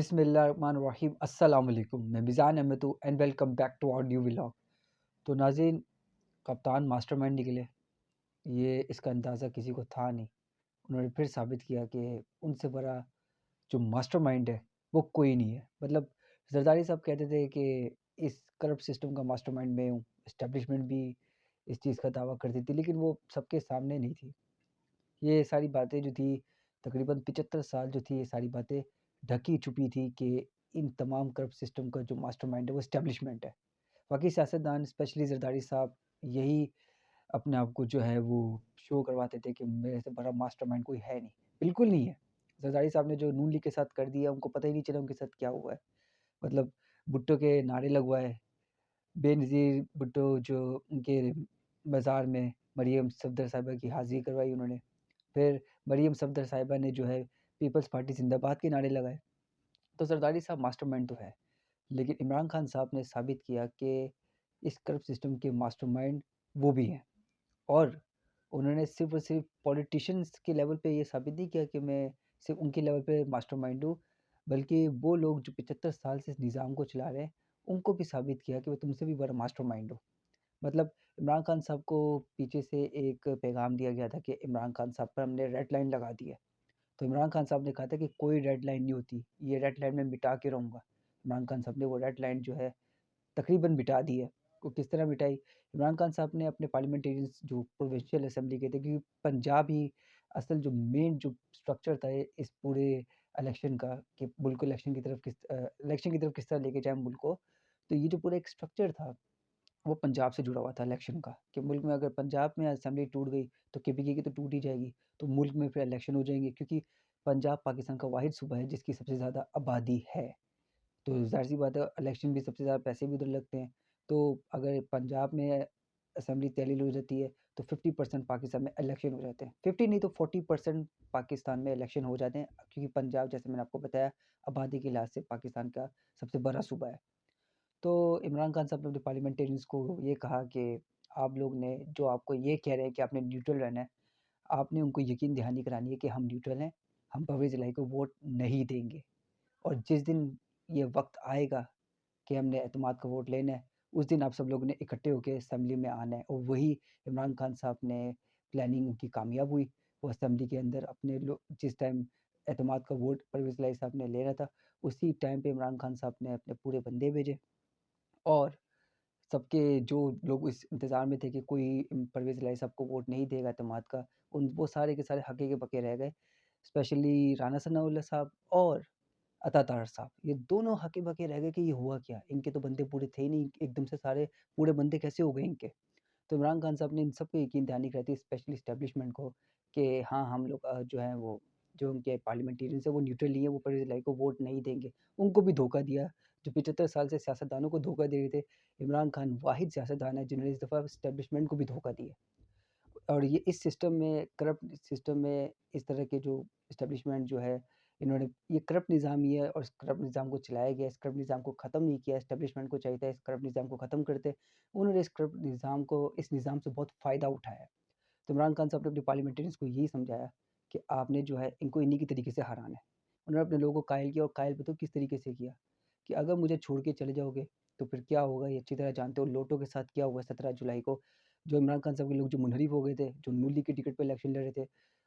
बिस्मिल्लाहिर्रहमानिर्रहीम अस्सलाम वालेकुम। मैं मिज़ान अहमद हूँ and welcome back to our new vlog. तो नाज़रीन, कप्तान मास्टरमाइंड निकले, ये इसका अंदाज़ा किसी को था नहीं। उन्होंने फिर साबित किया कि उनसे बड़ा जो मास्टरमाइंड है वो कोई नहीं है। मतलब जरदारी साहब कहते थे कि इस करप्ट सिस्टम का मास्टरमाइंड मैं हूँ। एस्टेब्लिशमेंट भी इस चीज़ का दावा करती थी, लेकिन वो सबके सामने नहीं थी। ये सारी बातें जो थी, तकरीबन 75 साल जो थी, ये सारी बातें ढकी छुपी थी कि इन तमाम करप्ट सिस्टम का जो मास्टरमाइंड है वो एस्टेब्लिशमेंट है। बाकी सियासतदान स्पेशली जरदारी साहब यही अपने आप को जो है वो शो करवाते थे कि मेरे से बड़ा मास्टरमाइंड कोई है नहीं। बिल्कुल नहीं है। जरदारी साहब ने जो नून लीग के साथ कर दिया, उनको पता ही नहीं चला उनके साथ क्या हुआ है। मतलब भुट्टो के नारे लगवाए, बेनज़ीर भुट्टो जो उनके मज़ार में मरियम सफदर साहिबा की हाज़िरी करवाई उन्होंने। फिर मरियम सफदर साहिबा ने जो है पीपल्स पार्टी ज़िंदाबाद के नारे लगाए। तो जरदारी साहब मास्टरमाइंड तो है, लेकिन इमरान खान साहब ने साबित किया कि इस करप्ट सिस्टम के मास्टरमाइंड वो भी हैं। और उन्होंने सिर्फ़ और सिर्फ़ पॉलिटिशियंस के लेवल पे ये साबित नहीं किया कि मैं सिर्फ़ उनके लेवल पे मास्टरमाइंड हूँ, बल्कि वो लोग जो 75 साल से इस निज़ाम को चला रहे हैं, उनको भी साबित किया कि मैं तुमसे भी बड़ा मास्टरमाइंड हूँ। मतलब इमरान खान साहब को पीछे से एक पैगाम दिया गया था कि इमरान खान साहब पर हमने रेड लाइन लगा दी है। तो इमरान खान साहब ने कहा था कि कोई रेड लाइन नहीं होती, ये रेड लाइन मैं मिटा के रहूँगा। इमरान खान साहब ने वो रेड लाइन जो है तकरीबन मिटा दी है। वो किस तरह मिटाई? इमरान खान साहब ने अपने पार्लियामेंटेरियंस जो प्रोविंशियल असेंबली के थे, क्योंकि पंजाब ही असल जो मेन जो स्ट्रक्चर था इस पूरे इलेक्शन का, कि मुल्क को इलेक्शन की तरफ किस तरह लेके जाएँ मुल्क को। तो ये जो पूरा एक स्ट्रक्चर था, वो पंजाब से जुड़ा हुआ था इलेक्शन का, कि मुल्क में अगर पंजाब में असेंबली टूट गई, तो केपीके की तो टूट ही जाएगी, तो मुल्क में फिर इलेक्शन हो जाएँगे, क्योंकि पंजाब पाकिस्तान का वाहिद सूबा है जिसकी सबसे ज़्यादा आबादी है। तो ज़ाहिर-सी बात है, इलेक्शन भी सबसे ज़्यादा पैसे भी उधर लगते हैं। तो अगर पंजाब में असेंबली तहलील हो जाती है, तो 50% पाकिस्तान में इलेक्शन हो जाते हैं। 50 नहीं तो 40% पाकिस्तान में इलेक्शन हो जाते हैं, क्योंकि पंजाब, जैसे मैंने आपको बताया, आबादी के लिहाज़ से पाकिस्तान का सबसे बड़ा सूबा है। तो इमरान खान साहब ने अपने पार्लियामेंटेरियंस को ये कहा कि आप लोग ने जो आपको ये कह रहे हैं कि आपने न्यूट्रल रहना है, आपने उनको यकीन दहानी करानी है कि हम न्यूट्रल हैं, हम परवेज़ इलाही को वोट नहीं देंगे। और जिस दिन ये वक़्त आएगा कि हमने एतमाद का वोट लेना है, उस दिन आप सब लोगों ने इकट्ठे होके असेंबली में आना है। और वही इमरान खान साहब ने प्लानिंग उनकी कामयाब हुई। वो असेंबली के अंदर अपने जिस टाइम एतमाद का वोट परवेज़ इलाही साहब ने लेना था, उसी टाइम पे इमरान खान साहब ने अपने पूरे बंदे भेजे। और सबके जो लोग इस इंतज़ार में थे कि कोई परवेज़ इलाही साहब को वोट नहीं देगा एतमाद का, उन वो सारे के सारे हक्के के बक्के रह गए। स्पेशली राना सनाउल्लाह साहब और अता तारड़ साहब, ये दोनों हक्के-बक्के रह गए कि ये हुआ क्या? इनके तो बंदे पूरे थे ही नहीं, एकदम से सारे पूरे बंदे कैसे हो गए इनके? तो इमरान खान साहब ने इन सब पे यकीन दहानी कराई थी, स्पेशली एस्टेब्लिशमेंट को, कि हाँ, हम लोग जो हैं वो जो उनके पार्लियामेंटेरियंस हैं वो न्यूट्रल नहीं है, वो परवेज़ इलाही को वोट नहीं देंगे। उनको भी धोखा दिया, जो 75 साल से सियासतदानों को धोखा दे रहे थे, इमरान खान वाहिद सियासतदान है जिन्होंने इस दफ़ा एस्टेब्लिशमेंट को भी धोखा दिया। और ये इस सिस्टम में, करप्ट सिस्टम में, इस तरह के जो एस्टेब्लिशमेंट जो है, इन्होंने ये करप्ट निज़ाम ही है और इस करप्ट निज़ाम को चलाया गया। इस करप्ट निज़ाम को ख़त्म नहीं किया। एस्टेब्लिशमेंट को चाहिए था इस करप्ट निज़ाम को ख़त्म करते। उन्होंने इस निज़ाम से बहुत फ़ायदा उठाया है। तो इमरान खान साहब ने अपने पार्लियामेंटेरियंस को यही समझाया कि आपने जो है इनको इन्हीं के तरीके से हराना है। उन्होंने अपने लोगों को कायल किया, और कायल बताओ किस तरीके से किया, कि अगर मुझे छोड़ के चले जाओगे तो फिर क्या होगा, ये अच्छी तरह जानते हो। लोटो के साथ क्या हुआ 17 जुलाई को, जो इमरान खान साहब के लोग जो मुनहरिफ हो गए थे, जो नून लीग की टिकट पे इलेक्शन लड़ रहे थे,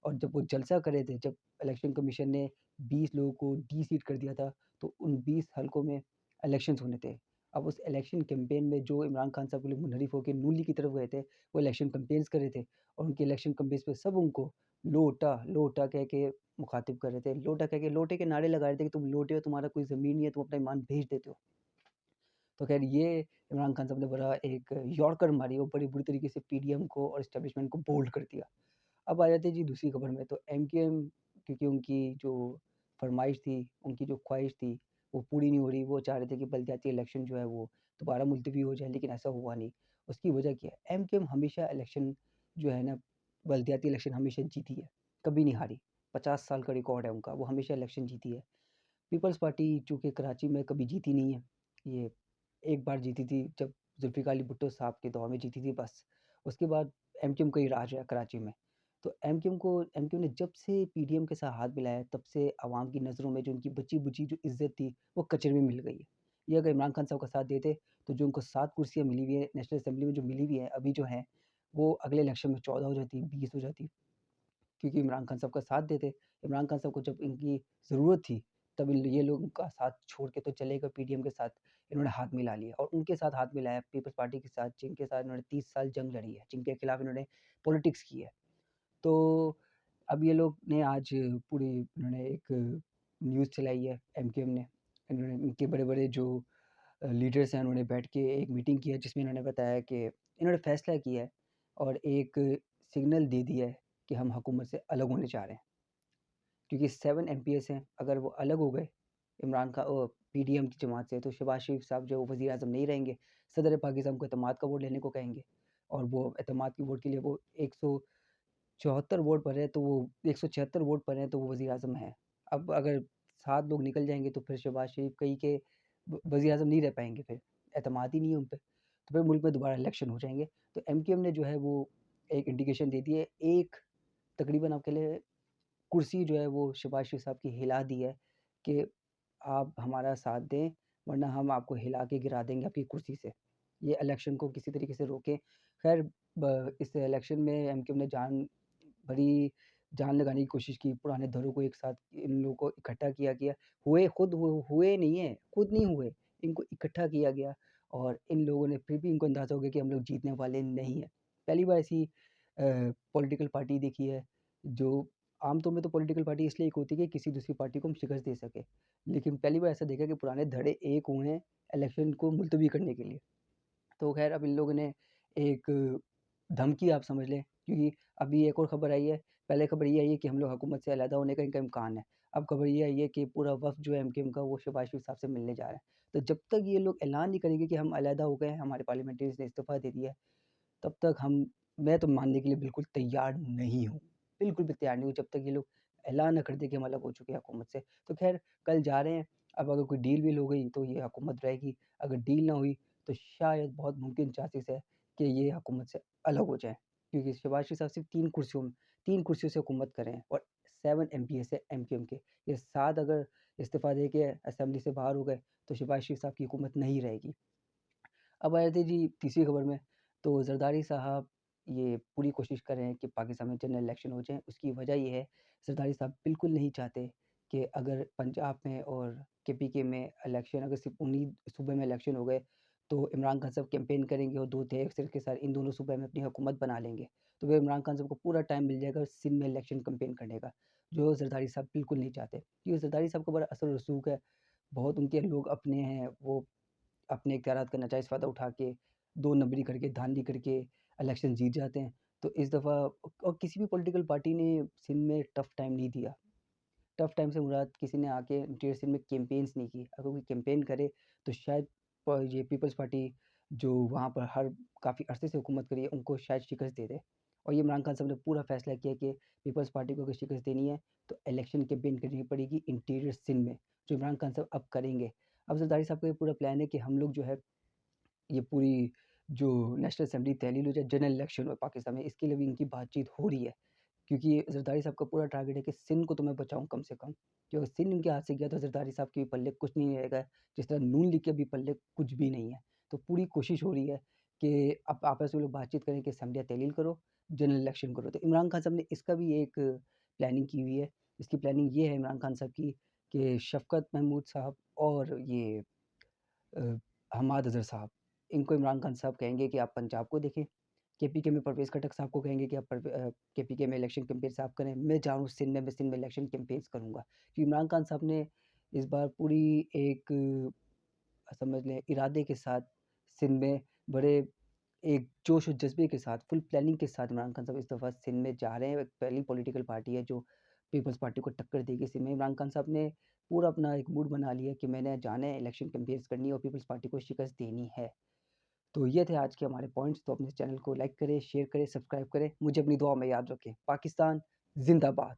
और जब वो जलसा कर रहे थे, जब इलेक्शन कमीशन ने 20 लोगों को डी-सीट कर दिया था, तो उन 20 हलकों में इलेक्शंस होने थे। अब उस इलेक्शन कैंपेन में जो इमरान खान साहब के लोग मुनहरिफ होके नून लीग की तरफ गए थे, वो इलेक्शन कैंपेन्स कर रहे थे, और उनके इलेक्शन कैंपेन्स पे सब उनको लोटा, लोटा कह के मुखातिब कर रहे थे। लोटा कह के, लोटे के नारे लगा रहे थे कि तुम लोटे हो, तुम्हारा कोई ज़मीन नहीं है, तुम अपना ईमान बेच देते हो। तो ख़ैर ये इमरान खान साहब ने बड़ा एक यॉर्कर मारी, वो बड़ी बुरी तरीके से पीडीएम को और एस्टेब्लिशमेंट को बोल्ड कर दिया। अब आ जाते हैं जी दूसरी खबर में, तो एमकेएम, क्योंकि उनकी जो फ़रमाइश थी, उनकी जो ख़्वाहिश थी, वो पूरी नहीं हो रही। वो चाह रहे थे कि बलदियाती इलेक्शन जो है वो दोबारा मुलतवी हो जाए, लेकिन ऐसा हुआ नहीं। उसकी वजह क्या है? एमकेएम हमेशा इलेक्शन जो है ना, बलदियाती इलेक्शन हमेशा जीती है, कभी नहीं हारी। 50 साल का रिकॉर्ड है उनका, वो हमेशा इलेक्शन जीती है। पीपल्स पार्टी चूँकि कराची में कभी जीती नहीं है, ये एक बार जीती थी जब जुल्फ़िकार अली भुट्टो साहब के दौर में जीती थी बस। उसके बाद एमकेएम का ही राज है कराची में। तो एमक्यू ने जब से पीडीएम के साथ हाथ मिलाया है, तब से आवाम की नज़रों में जो उनकी बची-बुची जो इज़्ज़त थी, वो कचरे में मिल गई है। ये अगर इमरान खान साहब का साथ देते, तो जो उनको 7 कुर्सियाँ मिली हुई हैं, नेशनल असेंबली में जो मिली हुई हैं, अभी जो हैं, वो अगले इलेक्शन में 14 हो जाती, 20 हो जाती। क्योंकि इमरान खान साहब का साथ देते। इमरान खान साहब को जब इनकी ज़रूरत थी, तब ये लोग उनका साथ छोड़ के तो चले गए पीडीएम के साथ, इन्होंने हाथ मिला लिया और उनके साथ हाथ मिलाया पीपल्स पार्टी के साथ, जिनके साथ इन्होंने 30 साल जंग लड़ी है, जिनके खिलाफ इन्होंने पॉलिटिक्स की है। तो अब ये लोग ने आज पूरी इन्होंने एक न्यूज़ चलाई है एमक्यूएम ने। इन्होंने इनके बड़े-बड़े जो लीडर्स हैं, उन्होंने बैठ के एक मीटिंग की है, जिसमें इन्होंने बताया कि इन्होंने फैसला किया है और एक सिग्नल दे दिया है कि हम हुकूमत से अलग होने जा रहे हैं। क्योंकि 7 एमपीएस हैं, अगर वो अलग हो गए पीडीएम की जमात से, तो शहबाज शरीफ साहब जो वज़ीर आज़म नहीं रहेंगे, सदर पाकिस्तान को एतमाद का वोट लेने को कहेंगे और वो एतमाद के वोट के लिए वो 174 वोट पर है, तो वो 176 वोट पर हैं, तो वो वज़ीर आज़म हैं। अब अगर 7 लोग निकल जाएँगे, तो फिर शहबाज शरीफ कहीं के वज़ीर आज़म नहीं रह पाएँगे फिर, एतमाद ही नहीं है उन पे। तो फिर मुल्क में दोबारा इलेक्शन हो जाएँगे। तो एमक्यूएम ने जो है वो एक इंडिकेशन दे दी है, एक तकरीबन आपके लिए कुर्सी जो है वो शहबाज शरीफ साहब की हिला दी है कि आप हमारा साथ दें, वरना हम आपको हिला के गिरा देंगे आपकी कुर्सी से। ये इलेक्शन को किसी तरीके से रोकें। खैर इस इलेक्शन में एमक्यूएम ने बड़ी जान लगाने की कोशिश की, पुराने दलों को एक साथ इन लोगों को इकट्ठा किया गया। हुए नहीं हैं, खुद नहीं हुए, इनको इकट्ठा किया गया और इन लोगों ने फिर भी इनको अंदाज़ा हो गया कि हम लोग जीतने वाले नहीं हैं। पहली बार ऐसी पॉलिटिकल पार्टी देखी है, जो आम तौर में तो पॉलिटिकल पार्टी इसलिए एक होती है कि किसी दूसरी पार्टी को हम शिकस्त दे सकें। लेकिन पहली बार ऐसा देखा कि पुराने धड़े एक हुए हैं इलेक्शन को मुलतवी करने के लिए। तो ख़ैर अब इन लोगों ने एक धमकी आप समझ लें, क्योंकि अभी एक और ख़बर आई है। पहले ख़बर ये आई है कि हम लोग हुकूमत से अलहदा होने का इनका इम्कान है। अब ख़बर ये आई है कि पूरा वफ़्द जो है एमक्यूएम का, वो शहबाज शरीफ साहब से मिलने जा रहा है। तो जब तक ये लोग ऐलान नहीं करेंगे कि हम अलहदा हो गए हैं, हमारे पार्लियामेंटेरियंस ने इस्तीफ़ा दे दिया है, तब तक मैं तो मानने के लिए बिल्कुल तैयार नहीं हूँ। बिल्कुल भी तैयार नहीं हूँ, जब तक ये लोग ऐलान ना कर दें कि हम अलग हो चुके हैं हुकूमत से। तो ख़ैर कल जा रहे हैं, अब अगर कोई डील-वील हो गई तो ये हुकूमत रहेगी, अगर डील ना हुई तो शायद बहुत मुमकिन चांसेस है कि ये हुकूमत से अलग हो जाएँ। क्योंकि शहबाज शरीफ साहब सिर्फ़ 3 कुर्सियों से हुकूमत कर रहे हैं और 7 एमपीएस है एमक्यूएम के। ये 7 अगर इस्तीफ़ा दे के असेंबली से बाहर हो गए, तो शहबाज शरीफ साहब की हुकूमत नहीं रहेगी। अब आए थे जी तीसरी खबर में, तो ज़रदारी साहब ये पूरी कोशिश कर रहे हैं कि पाकिस्तान में जनरल इलेक्शन हो जाएँ। उसकी वजह ये है, ज़रदारी साहब बिल्कुल नहीं चाहते कि अगर पंजाब में और केपीके में इलेक्शन, अगर सिर्फ़ उन्हीं सूबे में इलेक्शन हो गए, तो इमरान खान साहब कैंपेन करेंगे और 2 तिहाई अक्सर के साथ इन दोनों सूबे में अपनी हुकूमत बना लेंगे। तो फिर इमरान खान साहब को पूरा टाइम मिल जाएगा सिंध में इलेक्शन कैंपेन करने का, जो ज़रदारी साहब बिल्कुल नहीं चाहते। क्योंकि ज़रदारी साहब का बड़ा असर रसूख है, बहुत उनके लोग अपने हैं, वो अपने इख्तियारात का नाजायज़ फ़ायदा उठा के 2 नंबरी करके, धांधली करके इलेक्शन जीत जाते हैं। तो इस दफ़ा और किसी भी पॉलिटिकल पार्टी ने सिंध में टफ़ टाइम नहीं दिया। टफ़ टाइम से मुराद किसी ने आके इंटीरियर सिंध में कैंपेन्स नहीं की। अगर कोई कैंपेन करे तो शायद ये पीपल्स पार्टी जो वहाँ पर हर काफ़ी अरसे से हुकूमत कर रही है, उनको शायद शिकस्त दे दे। और ये इमरान खान साहब ने पूरा फ़ैसला किया कि पीपल्स पार्टी को अगर शिकस्त देनी है, तो इलेक्शन कैंपेन करनी पड़ेगी इंटीरियर सिंध में, जो इमरान खान साहब अब करेंगे। अब ज़रदारी साहब का ये पूरा प्लान है कि हम लोग जो है, ये पूरी जो नेशनल असेंबली तहलील हो जाए, जनरल इलेक्शन हो पाकिस्तान में, इसके लिए भी इनकी बातचीत हो रही है। क्योंकि ज़रदारी साहब का पूरा टारगेट है कि सिंध को तो मैं बचाऊँ कम से कम। कि अगर सिंध इनके हाथ से गया, तो ज़रदारी साहब के भी पल्ले कुछ नहीं रहेगा, जिस तरह नून लीग के भी पल्ले कुछ भी नहीं है। तो पूरी कोशिश हो रही है कि अब आपस में लोग बातचीत करें कि असेंबलियाँ तहलील करो, जनरल इलेक्शन करो। तो इमरान खान साहब ने इसका भी एक प्लानिंग की हुई है। इसकी प्लानिंग ये है इमरान खान साहब की कि शफ़कत महमूद साहब और ये अ, हमाद अज़हर साहब, इनको इमरान खान साहब कहेंगे कि आप पंजाब को देखें। केपीके में परवेज़ खटक साहब को कहेंगे कि आप केपीके में इलेक्शन कैंपेन्स आप करें। मैं जा रहा हूँ सिंध में, मैं सिंध में इलेक्शन कैंपेन्स करूँगा। कि इमरान खान साहब ने इस बार पूरी एक समझ लें इरादे के साथ सिंध में बड़े एक जोश और जज़्बे के साथ, फुल प्लानिंग के साथ इमरान खान साहब इस दफ़ा सिंध में जा रहे हैं। एक पहली पॉलिटिकल पार्टी है जो पीपल्स पार्टी को टक्कर देगी सिंध में। इमरान खान साहब ने पूरा अपना एक मूड बना लिया कि मैंने जाना है, इलेक्शन कैंपेन्स करनी है और पीपल्स पार्टी को शिकस्त देनी है। तो ये थे आज के हमारे पॉइंट्स। तो अपने चैनल को लाइक करें, शेयर करें, सब्सक्राइब करें। मुझे अपनी दुआ में याद रखें। पाकिस्तान ज़िंदाबाद।